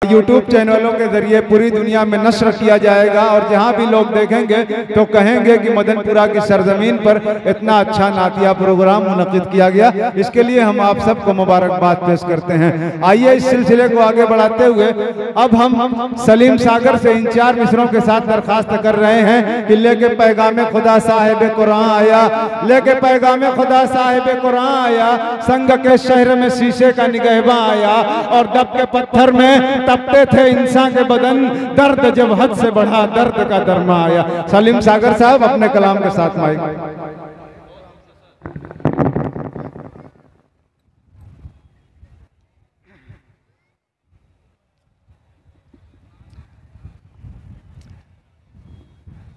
YouTube चैनलों के जरिए पूरी दुनिया में नश्र किया जाएगा और जहाँ भी लोग देखेंगे तो कहेंगे कि मदनपुरा की सरजमीन पर इतना अच्छा नातिया प्रोग्राम मुनक्किद किया गया। इसके लिए हम आप सबको मुबारकबाद पेश करते हैं। आइए इस सिलसिले को आगे बढ़ाते हुए अब हम सलीम सागर से इन 4 मिसरों के साथ दरखास्त कर रहे हैं कि लेके पैगाम खुदा साहिब कुरान आया, लेके पैगाम खुदा साहिब कुरान आया, संग के शहर में शीशे का निगहबा आया और दब के पत्थर में तपते थे इंसान के बदन, दर्द जब हद से बढ़ा दर्द का दरमा आया। सलीम सागर साहब अपने कलाम के साथ माइक।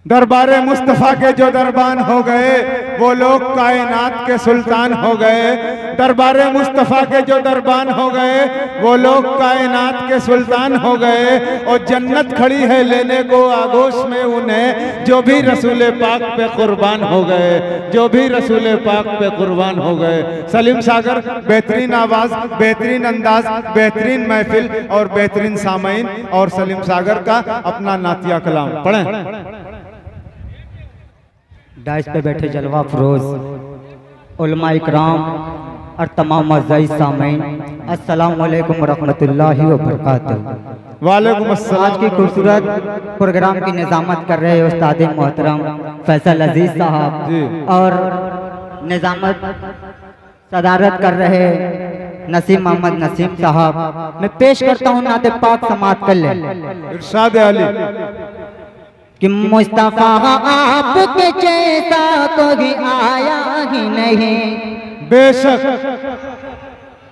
दरबारे मुस्तफ़ा के जो दरबान हो गए वो लोग कायनात के सुल्तान हो गए। दरबारे मुस्तफ़ा के जो दरबान हो गए वो लोग कायनात के सुल्तान हो गए। और जन्नत खड़ी है लेने को आगोश में उन्हें, जो भी रसूल पाक पे कुर्बान हो गए, जो भी रसूल पाक पे कुर्बान हो गए। सलीम सागर बेहतरीन आवाज़, बेहतरीन अंदाज, बेहतरीन महफिल और बेहतरीन सामईन और सलीम सागर का अपना नातिया कलाम पढ़ें। डाइस पे बैठे जलवा फरोज उलमा इकराम और तमाम मज़ाई सामईन, अस्सलाम वालेकुम रहमतुल्लाहि व बरकातहू। वालेकुम अस्सलाम। आज की खूबसूरत प्रोग्राम की निज़ामत कर रहे उस्ताद मोहतरम फैसल अजीज साहब और निज़ामत सदारत कर रहे नसीम मोहम्मद नसीम साहब। मैं पेश करता हूँ नाते पाक समात कर ले इरशाद अली कि मुस्तफा आपके जैसा कोई आया ही नहीं। बेशक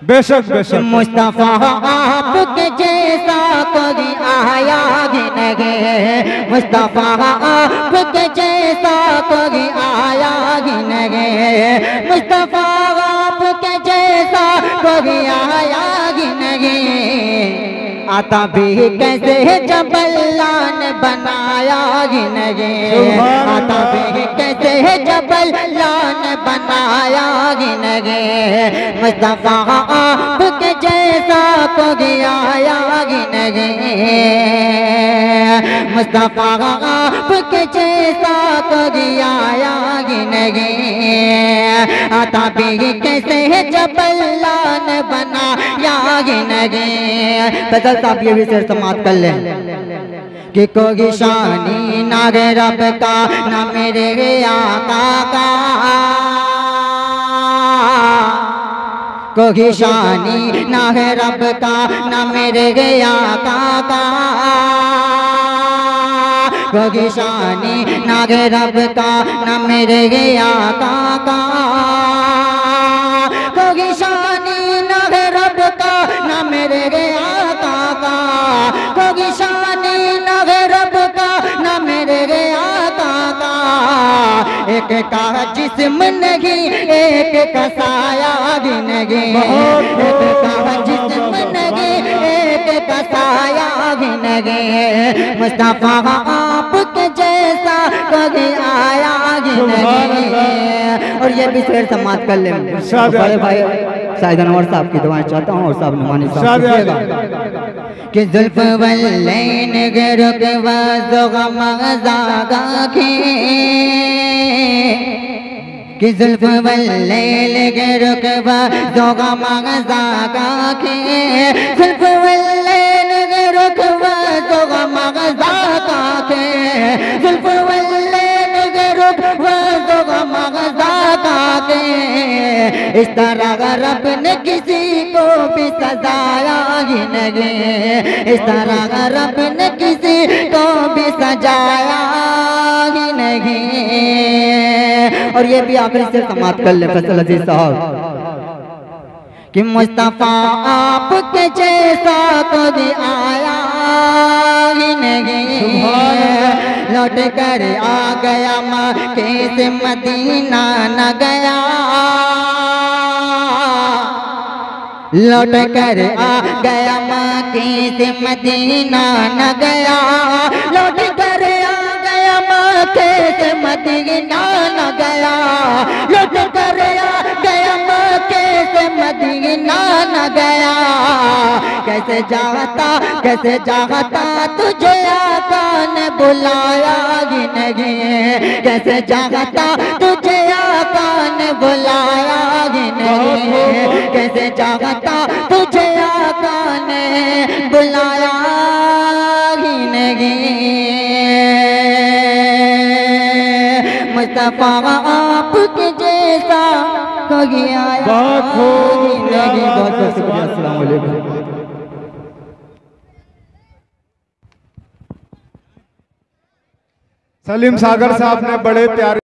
बेशक बेशक मुस्तफा आपके जैसा कोई आया ही नहीं। मुस्तफा आपके जैसा कोई आया ही नहीं। मुस्तफा आपके जैसा कोई आया ही नहीं। आता भी कैसे जब अल्लाह ने बनाया ही नहीं। आता भी कैसे जब अल्लाह ने बनाया ही नहीं। मुस्तफा आपके जैसा कोई आया ही नहीं। मुस्तफा आपके जैसा कोई आया ही नहीं। आता भी कैसे जब अल्लाह ने बनाया ही नहीं। साहब ये भी शेर समाप्त कर लें कि कोई शानी ना रब का ना मेरे आका का। कोई शानी ना है रब का ना मेरे आका का। कोई शानी ना है रब का ना मेरे आका का। कोई शानी ना है रब का ना मेरे कोई शानी न है रब का न मेरे आका का। एक का जिस्म नहीं एक का साया भी नहीं। एक का जिस्म नहीं एक का साया भी नहीं। मुस्तफा आपके जैसा कभी आया ही नहीं। और ये भी शेर समाप्त कर ले बड़े भाई शाहिद अनवर साहब की दुआएं चाहता हूँ और साहब नुमानी साहब कि जुल्फ वल्लैन रुक वज़ग़म ज़ागा के। कि जुल्फ वल्लैन रुक वज़ग़म ज़ागा के। जुल्फ वल्लैन रुक वज़ग़म ज़ागा के। जुल्फ वल्लैन रुक वज़ग़म ज़ागा के। इस तरह रब ने किसी को भी सजाया ही नहीं। इस तरह रब ने किसी को भी सजाया ही नहीं। और ये भी आखिरी से समाप्त कर ले फैसल अजीज साहब कि मुस्तफा आपके जैसा कभी आया ही नहीं। लौट कर आ गया मक्के से मदीना न गया। लौट कर आ गया मक्के से मदीना न गया। लौट कर आ गया मक्के से मदीना न गया। लौट कर आ गया मक्के से मदीना न गया। कैसे जाता तुझे आका ने बुलाया ही नहीं। कैसे जाता तुझे आका ने बुलाया ही नहीं। कैसे जाता तुझे आका ने बुलाया ही नहीं। मुस्तफा आपके जैसा कोई आया नहीं। बहुत शुक्रिया। अस्सलाम वालेकुम। सलीम सागर साहब ने बड़े प्यारे